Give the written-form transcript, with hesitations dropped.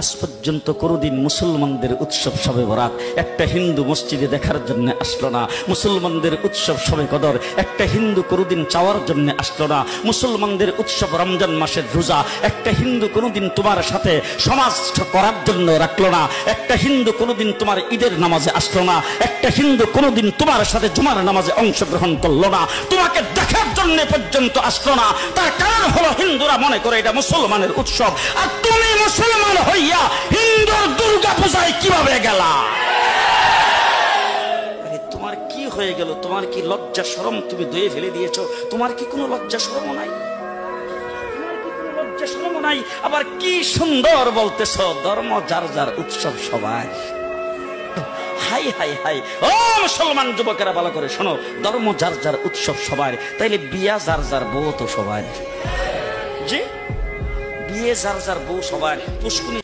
আজ পর্যন্ত কোনোদিন মুসলমানদের উৎসব শবে বরাত একটা হিন্দু মসজিদে দেখার জন্য আসলো না। মুসলমানদের উৎসব শবে কদর একটা হিন্দু কোনোদিন চাওয়ার জন্য আসলো না। মুসলমানদের উৎসব রমজান মাসের রোজা একটা হিন্দু কোনোদিন তোমার সাথে সমাজ করার জন্য রাখলো না। একটা হিন্দু কোনোদিন তোমার ঈদের নামাজে আসলো না। একটা হিন্দু কোনোদিন তোমার সাথে জুমার নামাজে অংশগ্রহণ করলো না, তোমাকে দেখার জন্য পর্যন্ত আসলো না। তার কারণ হলো হিন্দুরা মনে করে এটা মুসলমানের উৎসব, আর তুমি মুসলমান হইয়া হিন্দুর দুর্গা পূজায় কিভাবে গেলা? তোমার কি হয়ে গেল? তোমার কি লজ্জা শরম তুমি ধুয়ে ফেলে দিয়েছো? তোমার কি কোনো লজ্জা শরম নাই? লজ্জা শরম নাই? আবার কি সুন্দর বলতেছ, ধর্ম যার যার উৎসব সবাই। হাই হাই হাই, ও মুসলমান যুবকেরা ভালো করে শোনো, ধর্ম যার যার উৎসব সবার, তাইলে বিয়া যার যার বউ তো সবার। জি, বিয়ে যার যার বউ সবার। পুষ্কুনি